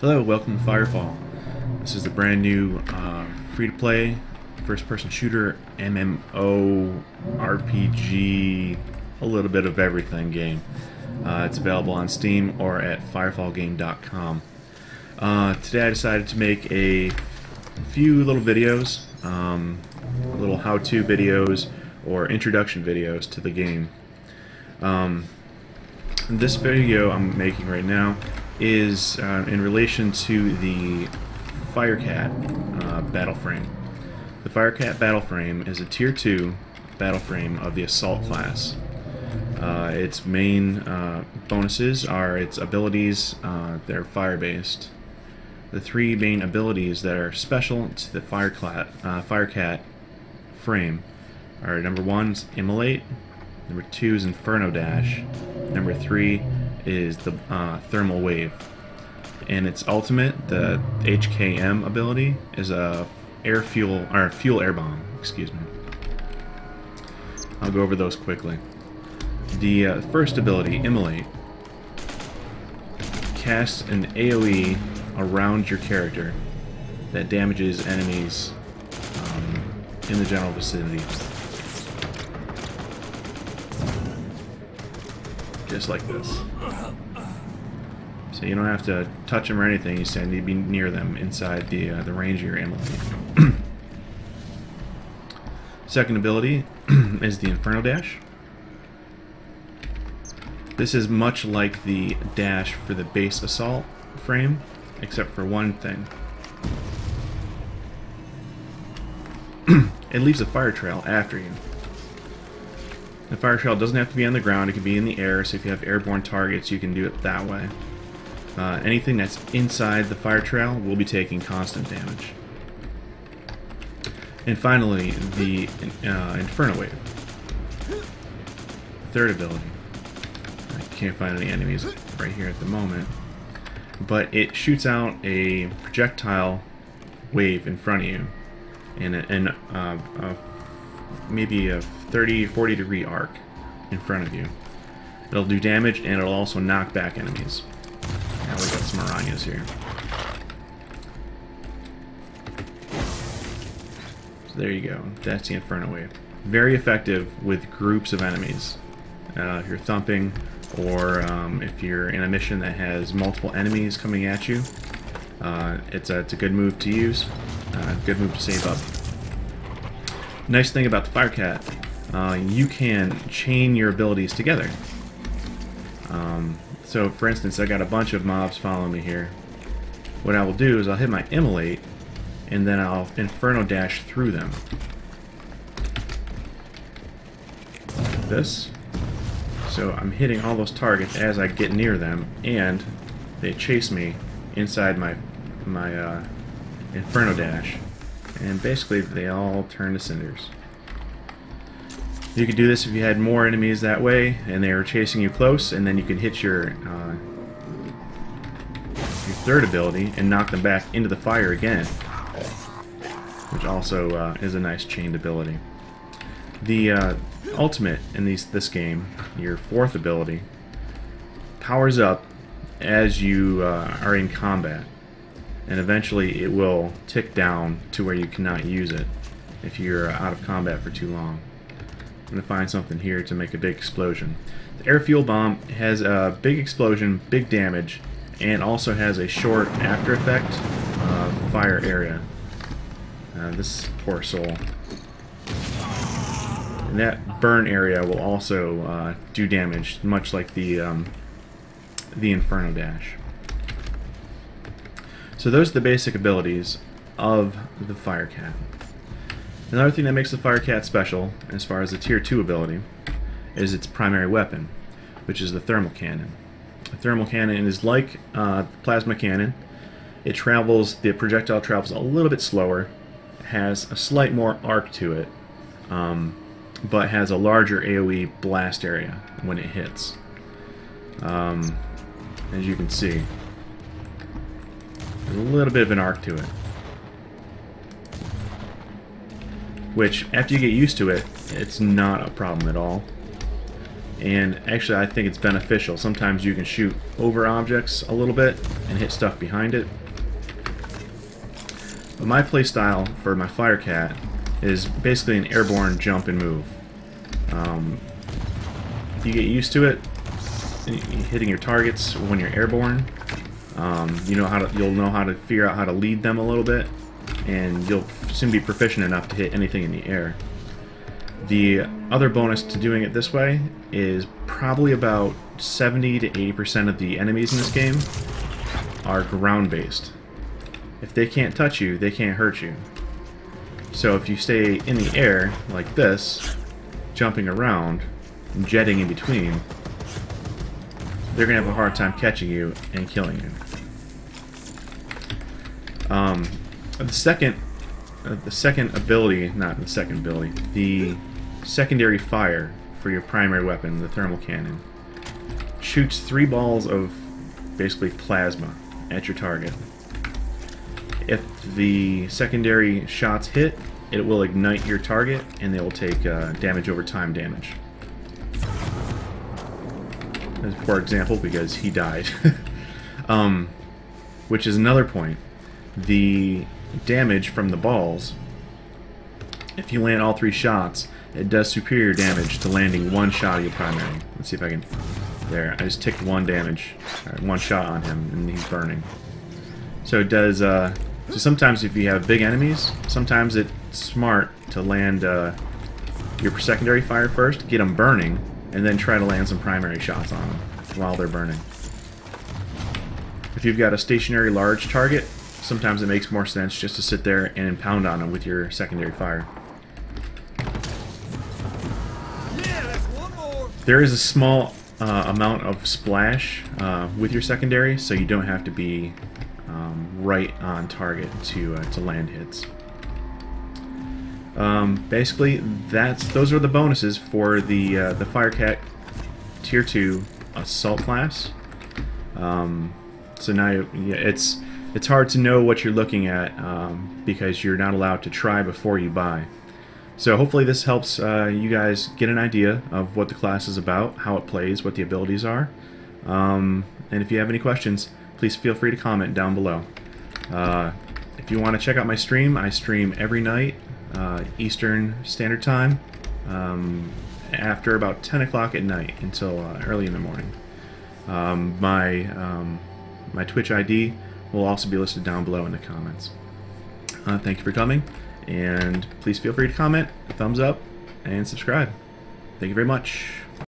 Hello, welcome to FireFall. This is the brand new free-to-play first-person shooter MMO RPG, a little bit of everything game. It's available on Steam or at firefallgame.com. Today I decided to make a few little videos, little how-to videos or introduction videos to the game. This video I'm making right now is in relation to the FireCat Battleframe. The FireCat Battleframe is a Tier 2 Battleframe of the Assault class. Its main bonuses are its abilities. They're fire-based. The three main abilities that are special to the FireCat frame are number 1 is Immolate, number 2 is Infernal Dash, number 3 is the Thermal Wave. And its ultimate, the HKM ability, is a fuel air bomb. Excuse me. I'll go over those quickly. The first ability, Immolate, casts an AoE around your character that damages enemies in the general vicinity. Just like this. So you don't have to touch them or anything, you just need to be near them inside the range of your ammo. Second ability is the Infernal Dash. This is much like the dash for the base assault frame, except for one thing. It leaves a fire trail after you. The fire trail doesn't have to be on the ground, it can be in the air, so if you have airborne targets you can do it that way. Anything that's inside the fire trail will be taking constant damage. And finally, the Inferno Wave. Third ability. I can't find any enemies right here at the moment, but it shoots out a projectile wave in front of you in maybe a 30-40 degree arc in front of you. It'll do damage and it'll also knock back enemies. Now we got some Aranyas here. So there you go. That's the Inferno Wave. Very effective with groups of enemies. If you're thumping, or if you're in a mission that has multiple enemies coming at you, it's a good move to use. Good move to save up. Nice thing about the FireCat, you can chain your abilities together. So for instance, I got a bunch of mobs following me here. What I will do is I'll hit my Immolate, and then I'll Inferno Dash through them. Like this. So I'm hitting all those targets as I get near them, and they chase me inside my Inferno Dash. And basically they all turn to cinders. You could do this if you had more enemies that way and they were chasing you close, and then you could hit your third ability and knock them back into the fire again, which also is a nice chained ability. The ultimate in this game, your fourth ability, powers up as you are in combat. And eventually it will tick down to where you cannot use it if you're out of combat for too long. I'm going to find something here to make a big explosion. The air fuel bomb has a big explosion, big damage, and also has a short after effect fire area. This poor soul. And that burn area will also do damage, much like the Inferno Dash. So those are the basic abilities of the FireCat. Another thing that makes the FireCat special, as far as the Tier 2 ability, is its primary weapon, which is the thermal cannon. The thermal cannon is like plasma cannon. The projectile travels a little bit slower, has a slight more arc to it, but has a larger AoE blast area when it hits. As you can see, there's a little bit of an arc to it, which after you get used to it, it's not a problem at all. And actually, I think it's beneficial. Sometimes you can shoot over objects a little bit and hit stuff behind it. But my playstyle for my FireCat is basically an airborne jump and move. You get used to it, hitting your targets when you're airborne. You'll know how to figure out how to lead them a little bit, and you'll soon be proficient enough to hit anything in the air. The other bonus to doing it this way is probably about 70 to 80% of the enemies in this game are ground-based. If they can't touch you, they can't hurt you. So if you stay in the air, like this, jumping around, and jetting in between, they're going to have a hard time catching you and killing you. The secondary fire for your primary weapon, the thermal cannon, shoots 3 balls of basically plasma at your target. If the secondary shots hit, it will ignite your target, and they will take damage over time damage. As a poor example, because he died. Which is another point. The damage from the balls, if you land all 3 shots, it does superior damage to landing 1 shot of your primary. Let's see if I can... There, I just ticked 1 damage. Right, 1 shot on him, and he's burning. So it does... So sometimes if you have big enemies, sometimes it's smart to land your secondary fire first, get them burning, and then try to land some primary shots on them while they're burning. If you've got a stationary large target, sometimes it makes more sense just to sit there and pound on them with your secondary fire. There is a small amount of splash with your secondary, so you don't have to be right on target to land hits. Basically, those are the bonuses for the FireCat Tier 2 Assault class. So now it's hard to know what you're looking at because you're not allowed to try before you buy. So hopefully this helps you guys get an idea of what the class is about, how it plays, what the abilities are. And if you have any questions, please feel free to comment down below. If you want to check out my stream, I stream every night, Eastern Standard Time, after about 10 o'clock at night until early in the morning. My Twitch ID will also be listed down below in the comments. Thank you for coming, and please feel free to comment, thumbs up, and subscribe. Thank you very much.